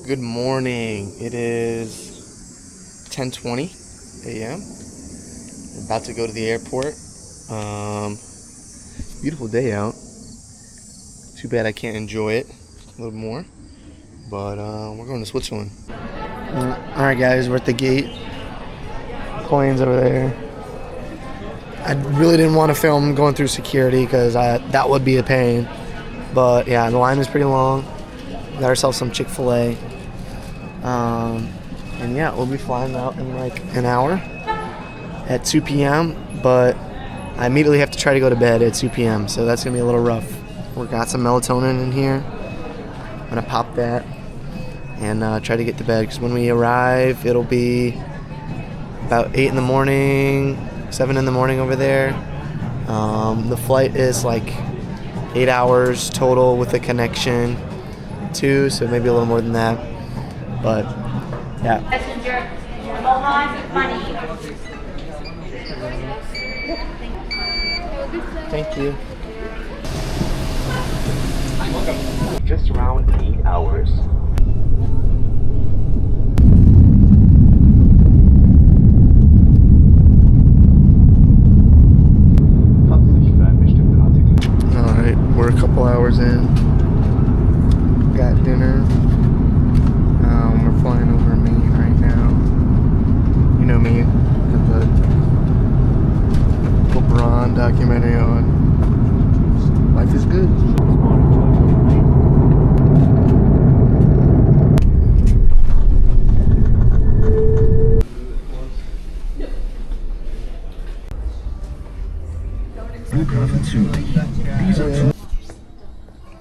Good morning. It is 10:20 a.m. We're about to go to the airport. Beautiful day out. Too bad I can't enjoy it a little more. But we're going to Switzerland. Alright guys, we're at the gate. Plane's over there. I really didn't want to film going through security because that would be a pain. But yeah, the line is pretty long. Got ourselves some Chick-fil-A. And yeah, we'll be flying out in like an hour at 2 p.m. But I immediately have to try to go to bed at 2 p.m. So that's going to be a little rough. We got some melatonin in here. I'm going to pop that and try to get to bed. Because when we arrive, it'll be about 8 in the morning, 7 in the morning over there. The flight is like 8 hours total with a connection too. So maybe a little more than that. But yeah. Passenger, hold on, money. Thank you. Just around 8 hours. Alright, we're a couple hours in. Got dinner. We're flying over Maine right now. You know me, got the LeBron documentary on. Life is good.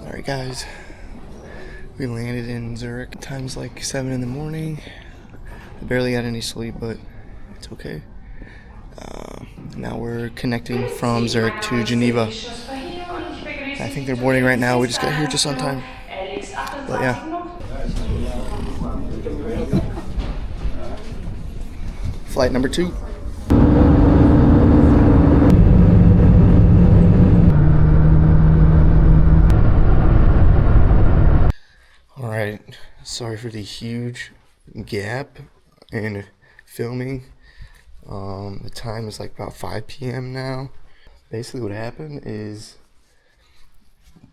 Alright guys, we landed in Zurich. Time's like 7 in the morning. I barely got any sleep, but it's okay. Now we're connecting from Zurich to Geneva. I think they're boarding right now. We just got here just on time. But yeah. Flight number 2. Alright, sorry for the huge gap in filming. The time is like about 5 p.m. now. Basically what happened is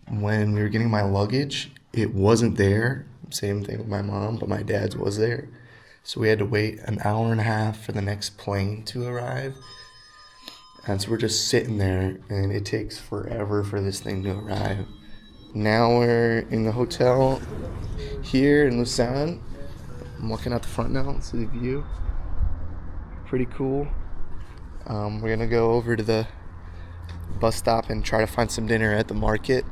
when we were getting my luggage, it wasn't there. Same thing with my mom, but my dad's was there. So we had to wait an hour and a half for the next plane to arrive. And so we're just sitting there, and it takes forever for this thing to arrive. Now we're in the hotel here in Lausanne. I'm walking out the front now. Let's see the view. Pretty cool. We're gonna go over to the bus stop and try to find some dinner at the market.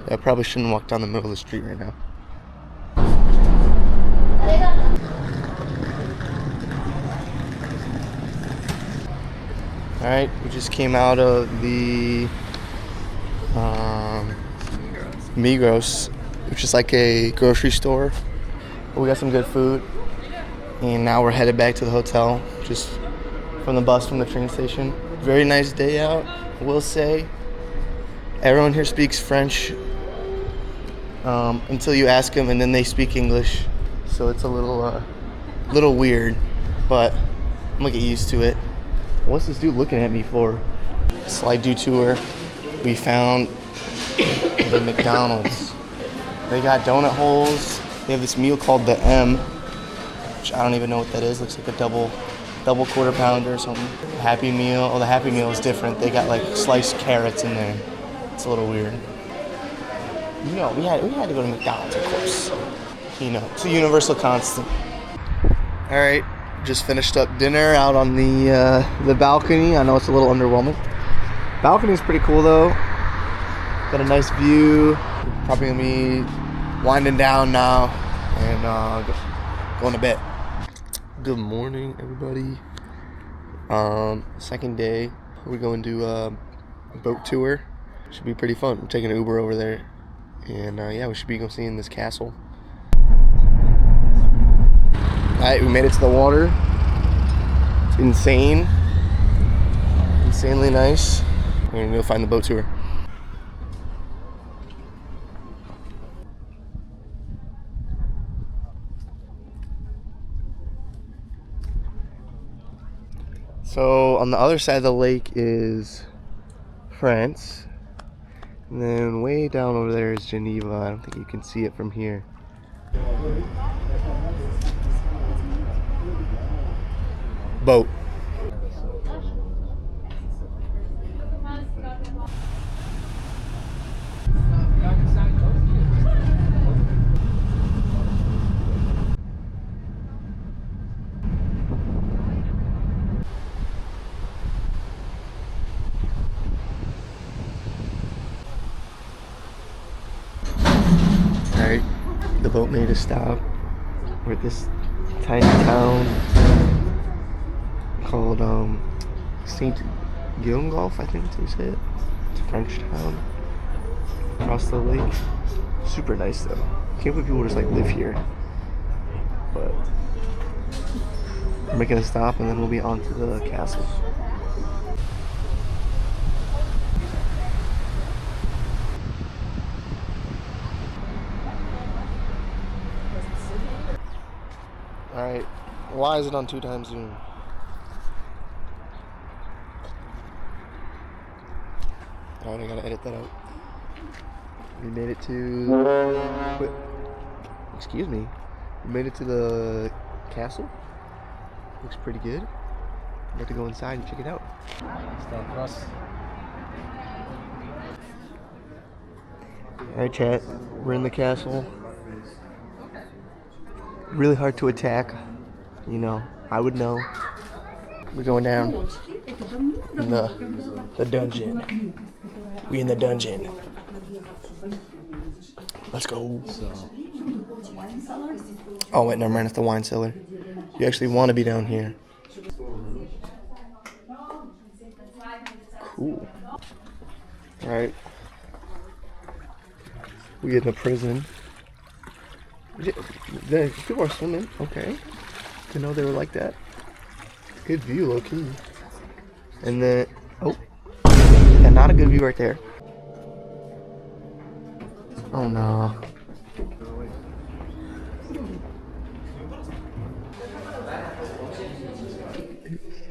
I probably shouldn't walk down the middle of the street right now. Alright, we just came out of the Migros, which is like a grocery store. We got some good food. And now we're headed back to the hotel, just from the bus from the train station. Very nice day out, I will say. Everyone here speaks French until you ask them, and then they speak English. So it's a little weird, but I'm gonna get used to it. What's this dude looking at me for? Slide detour. We found the McDonald's. They got donut holes. They have this meal called the M, which I don't even know what that is. Looks like a double quarter pounder or something. Happy Meal. Oh, the Happy Meal is different. They got like sliced carrots in there. It's a little weird. You know, we had to go to McDonald's, of course. You know, it's a universal constant. All right, just finished up dinner out on the balcony. I know it's a little underwhelming. Balcony's pretty cool though. Got a nice view. Probably gonna be winding down now and going to bed. Good morning, everybody. Second day. We're going to a boat tour. Should be pretty fun. We're taking an Uber over there, and yeah, we should be going seeing this castle. Alright, we made it to the water. It's insane. Insanely nice. We're gonna go find the boat tour. So on the other side of the lake is France. And then way down over there is Geneva. I don't think you can see it from here. Boat. Alright, the boat made a stop. We're at this tiny town called Saint Gilles, I think they say it. It's a French town across the lake. Super nice though. Can't believe people just like live here. But we're making a stop and then we'll be on to the castle. Alright, why is it on 2x zoom? Alright, I gotta edit that out. We made it to... Wait, excuse me. We made it to the castle. Looks pretty good. I'm about to go inside and check it out. Alright chat, we're in the castle. Really hard to attack, you know, I would know. We're going down in the dungeon. We in the dungeon. Let's go. Oh wait, never mind, it's the wine cellar. You actually want to be down here. Cool. Alright. We get in the prison. The people are swimming. Okay. Didn't know they were like that. Good view, low key. And then, oh, yeah, not a good view right there. Oh no.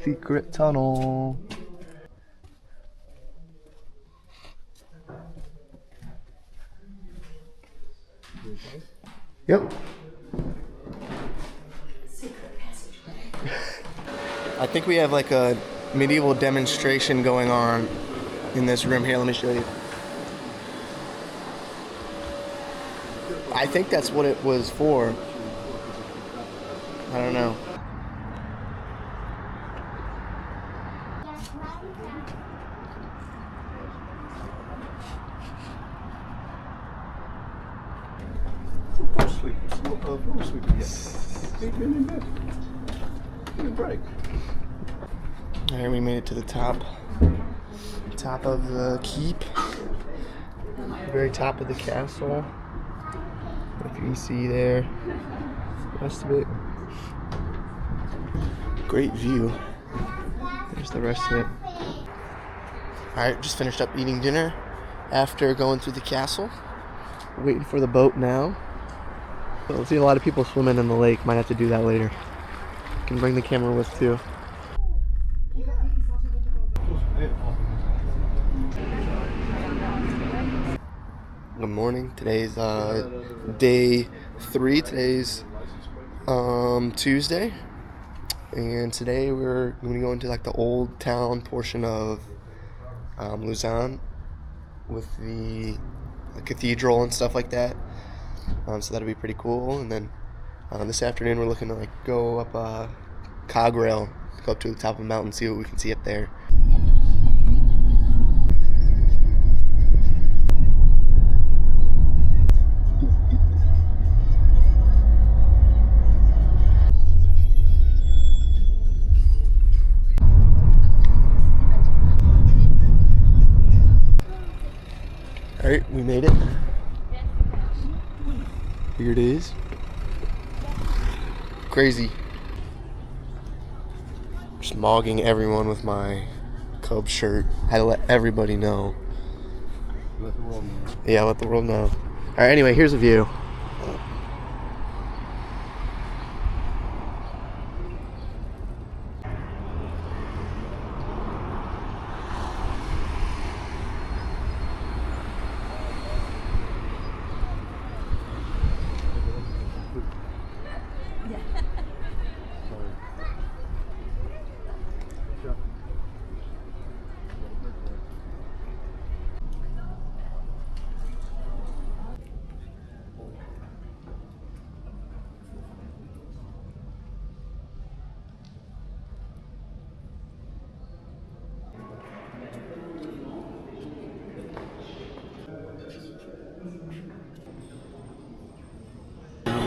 Secret tunnel. Yep. I think we have like a medieval demonstration going on in this room here. Let me show you. I think that's what it was for. I don't know. Alright, we made it to the top of the keep, very top of the castle. If you can see there, the rest of it. Great view. There's the rest of it. Alright, just finished up eating dinner after going through the castle. Waiting for the boat now. So I'll see a lot of people swimming in the lake. Might have to do that later. Can bring the camera with too. Good morning. Today's day 3. Today's Tuesday, and today we're going to go into like the old town portion of Lausanne with the cathedral and stuff like that. So that'll be pretty cool. And then this afternoon we're looking to like go up a cog rail, go up to the top of the mountain, see what we can see up there. Alright, we made it. Here it is. Crazy. Just mogging everyone with my Cubs shirt. Had to let everybody know. Let the world know. Yeah, let the world know. Alright, anyway, here's a view.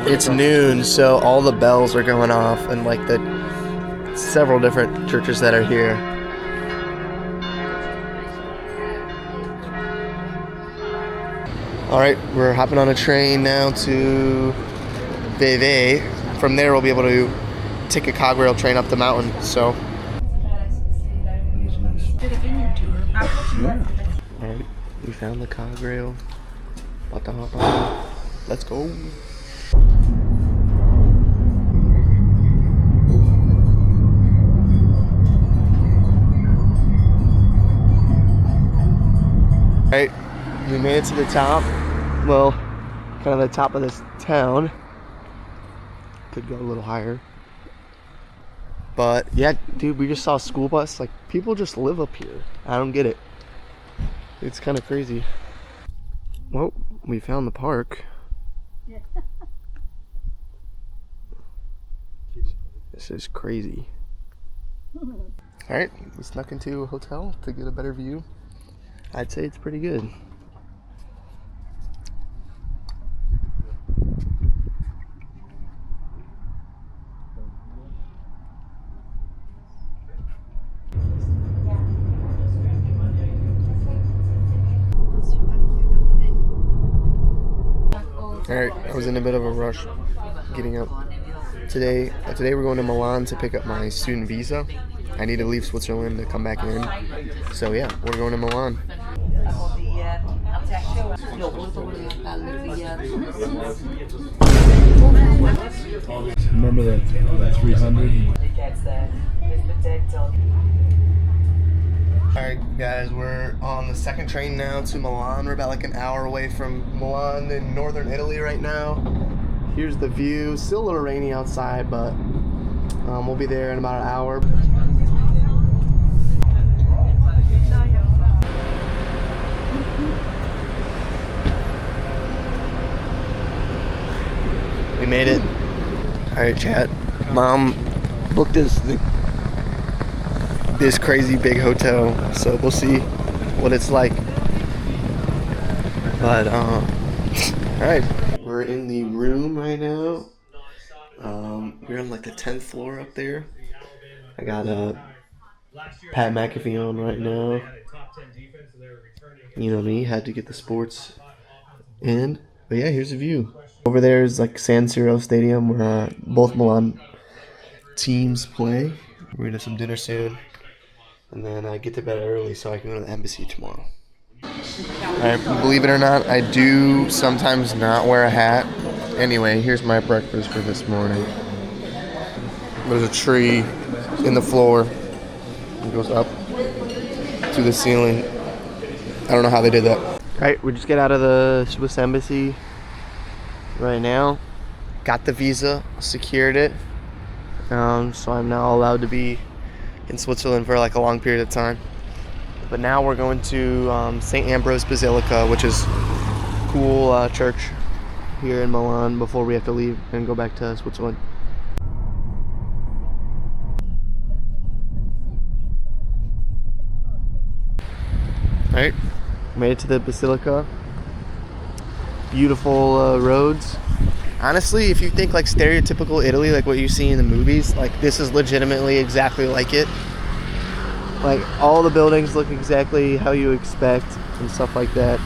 It's noon, so all the bells are going off, and like the several different churches that are here. All right, we're hopping on a train now to Vevey. From there, we'll be able to take a cog rail train up the mountain. So, all right, we found the cog rail. About to hop on. Let's go. Alright, we made it to the top. Well, kind of the top of this town. Could go a little higher. But yeah, dude, we just saw a school bus. Like, people just live up here. I don't get it. It's kind of crazy. Well, we found the park. This is crazy. Alright, we snuck into a hotel to get a better view. I'd say it's pretty good. Alright, I was in a bit of a rush getting up. Today we're going to Milan to pick up my student visa. I need to leave Switzerland to come back in. So yeah, we're going to Milan. Remember that 300? Alright guys, we're on the second train now to Milan. We're about like an hour away from Milan in northern Italy right now. Here's the view. Still a little rainy outside, but we'll be there in about an hour. We made it. Alright, chat. Mom booked this crazy big hotel, so we'll see what it's like. But alright, we're in the room right now. We're on like the 10th floor up there. I got Pat McAfee on right now. You know me, had to get the sports in. But yeah, here's the view. Over there is like San Siro Stadium where both Milan teams play. We're gonna have some dinner soon. And then I get to bed early so I can go to the embassy tomorrow. Alright, believe it or not, I do sometimes not wear a hat. Anyway, here's my breakfast for this morning. There's a tree in the floor. It goes up to the ceiling. I don't know how they did that. Alright, we just get out of the Swiss embassy right now. Got the visa, secured it. So I'm now allowed to be in Switzerland for like a long period of time. But now we're going to St. Ambrose Basilica, which is a cool church here in Milan before we have to leave and go back to Switzerland. Alright, made it to the Basilica. Beautiful roads. Honestly, if you think like stereotypical Italy, like what you see in the movies, like this is legitimately exactly like it. Like all the buildings look exactly how you expect and stuff like that.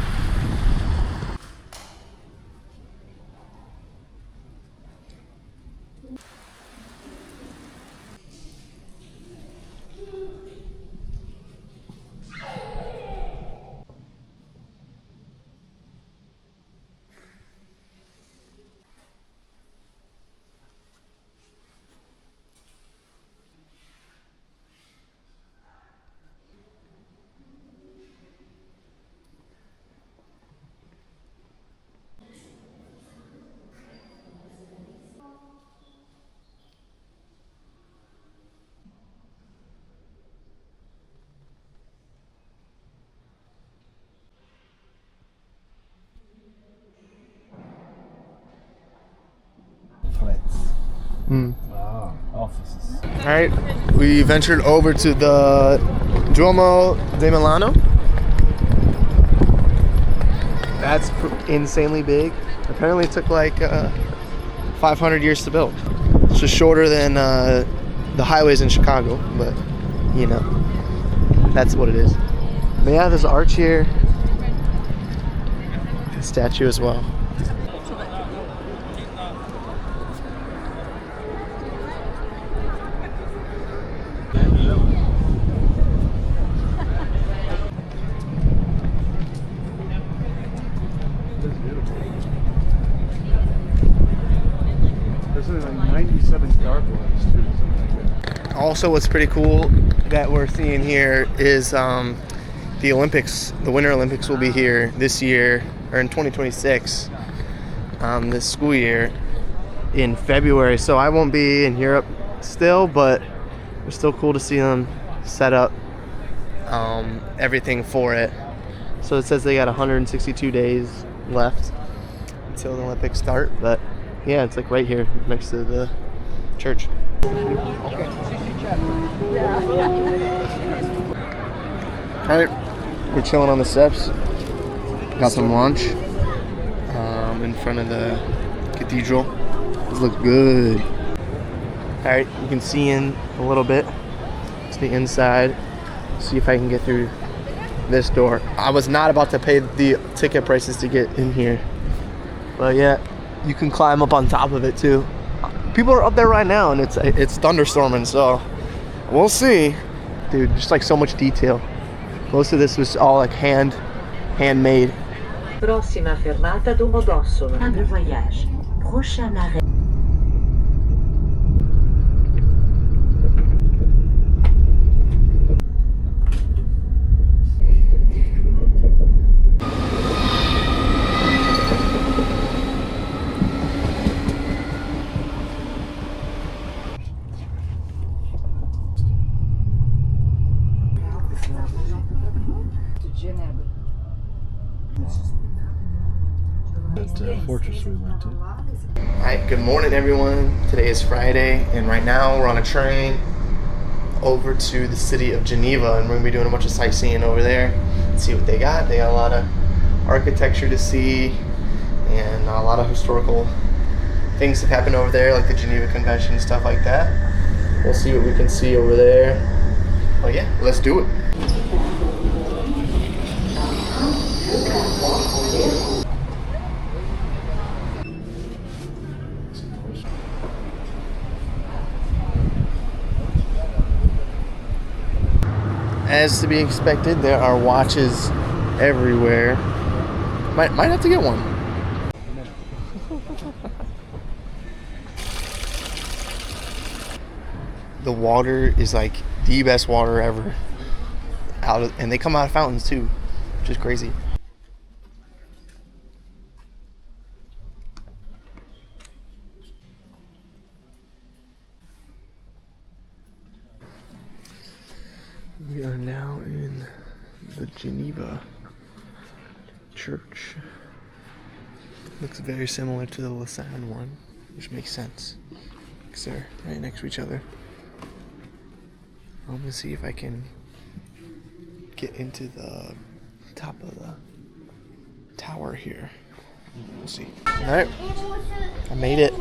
Offices. Alright, we ventured over to the Duomo di Milano. That's insanely big. Apparently it took like 500 years to build. It's just shorter than the highways in Chicago, but you know, that's what it is. But yeah, there's an arch here. A statue as well. There's like 97 gargoyles too. Also, what's pretty cool that we're seeing here is the Olympics. The Winter Olympics will be here this year, or in 2026, this school year, in February. So I won't be in Europe still, but it's still cool to see them set up everything for it. So it says they got 162 days left until the Olympics start, but yeah, it's like right here next to the church. Alright, we're chilling on the steps. Got some lunch in front of the cathedral. This looks good. Alright, you can see in a little bit to the inside. See if I can get through this door. I was not about to pay the ticket prices to get in here, but yeah, you can climb up on top of it too. People are up there right now, and it's thunderstorming, so we'll see. Dude, just like so much detail. Most of this was all like handmade. Prossima fermata Domodossola. Fin de voyage. Prochain arrêt. That fortress we went to. Alright, good morning everyone. Today is Friday, and right now we're on a train over to the city of Geneva, and we're going to be doing a bunch of sightseeing over there. See what they got. They got a lot of architecture to see, and a lot of historical things that happen over there, like the Geneva Convention, stuff like that. We'll see what we can see over there. But yeah, let's do it. As to be expected, there are watches everywhere. Might have to get one. The water is like the best water ever. And they come out of fountains too, which is crazy. We are now in the Geneva church. Looks very similar to the Lausanne one, which makes sense because they're right next to each other. I'm gonna see if I can get into the top of the tower here. We'll see. Alright, I made it.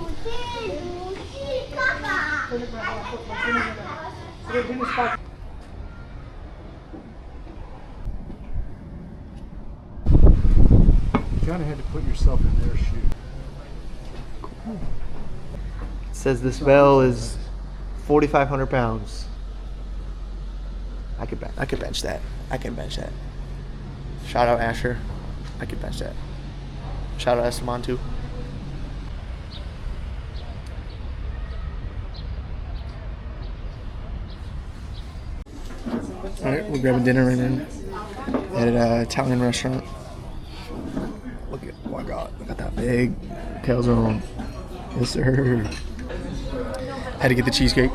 You kind of had to put yourself in their shoes. It says this bell is 4,500 pounds. I could bench that. I can bench that. Shout out Asher. I could bench that. Shout out Esteban too. Alright, we're grabbing dinner right now at an Italian restaurant. Look at what I got. I got that big calzone. Yes, sir. Had to get the cheesecake.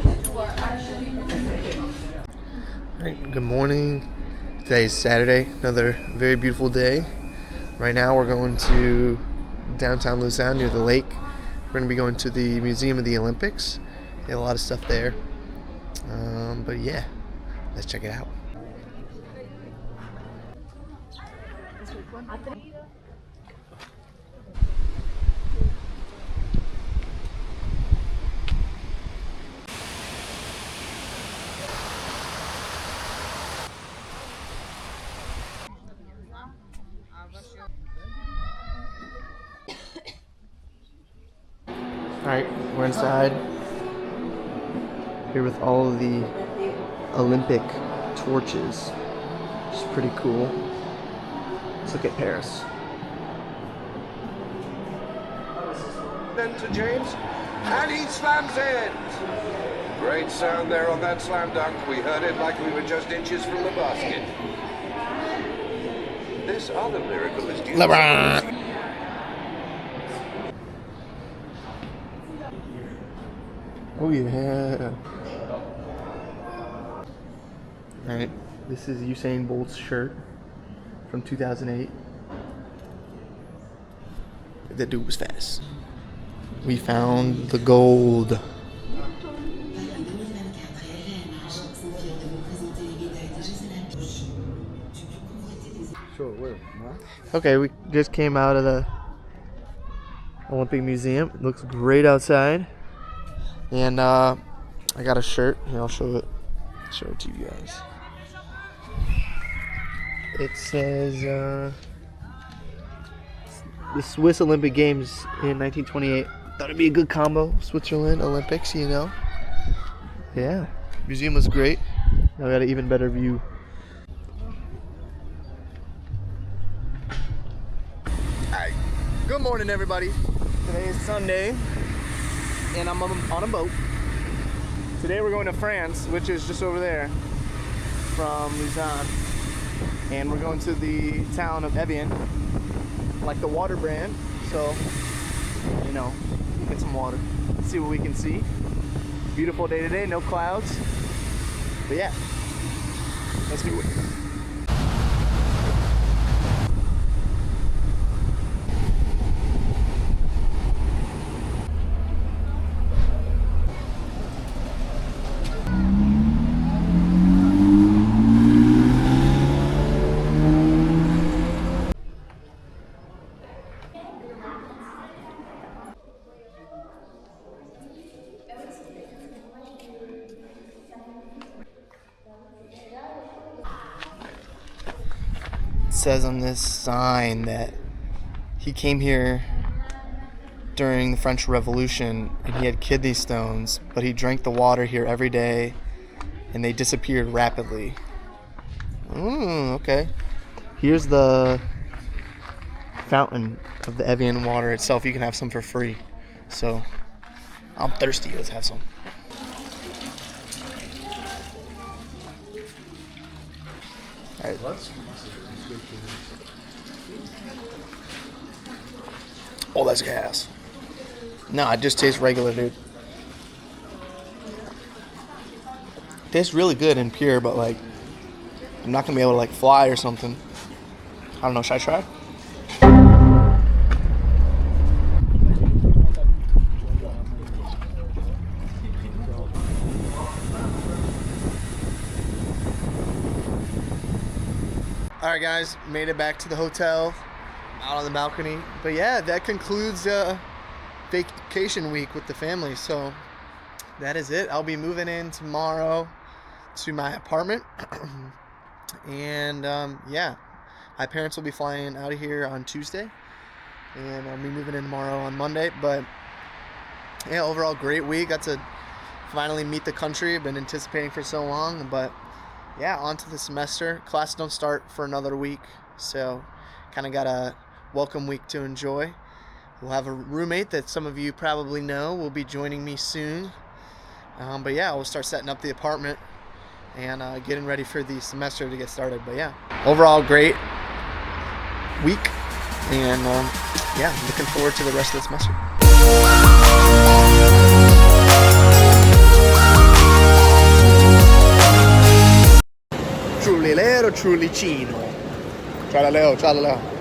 Alright, good morning. Today is Saturday, another very beautiful day. Right now we're going to downtown Lausanne near the lake. We're going to be going to the Museum of the Olympics. They have a lot of stuff there. But yeah, let's check it out. Alright, we're inside. Here with all of the Olympic torches. Which is pretty cool. Let's look at Paris. Then to James, and he slams it. Great sound there on that slam dunk. We heard it like we were just inches from the basket. This other miracle is due. LeBron. Oh yeah. Alright, this is Usain Bolt's shirt from 2008. That dude was fast. We found the gold. Sure, where? Okay, we just came out of the Olympic Museum. It looks great outside. And I got a shirt. Here, I'll show it to you guys. It says the Swiss Olympic Games in 1928. Thought it'd be a good combo. Switzerland Olympics, you know. Yeah, museum was great. Now we got an even better view. Alright, good morning everybody. Today is Sunday and I'm on a boat. Today we're going to France, which is just over there from Lausanne. And we're going to the town of Evian, like the water brand. So, you know, get some water, see what we can see. Beautiful day today, no clouds. But yeah, let's do it. Says on this sign that he came here during the French Revolution and he had kidney stones, but he drank the water here every day and they disappeared rapidly. Okay. Here's the fountain of the Evian water itself. You can have some for free. So I'm thirsty. Let's have some. All right. Oh, that's gas. No, it just tastes regular, dude. Tastes really good and pure, but like, I'm not gonna be able to like fly or something. I don't know, should I try? Alright guys, made it back to the hotel. Out on the balcony. But yeah, that concludes vacation week with the family. So that is it. I'll be moving in tomorrow to my apartment. And yeah, my parents will be flying out of here on Tuesday. And I'll be moving in tomorrow on Monday. But yeah, overall great week. Got to finally meet the country. I've been anticipating for so long. But yeah, on to the semester. Classes don't start for another week. So kind of got a welcome week to enjoy. We'll have a roommate that some of you probably know will be joining me soon. But yeah, we'll start setting up the apartment and getting ready for the semester to get started. But yeah, overall great week. And yeah, looking forward to the rest of the semester. Truly Leo, truly Chino. Ciao Leo, ciao Leo.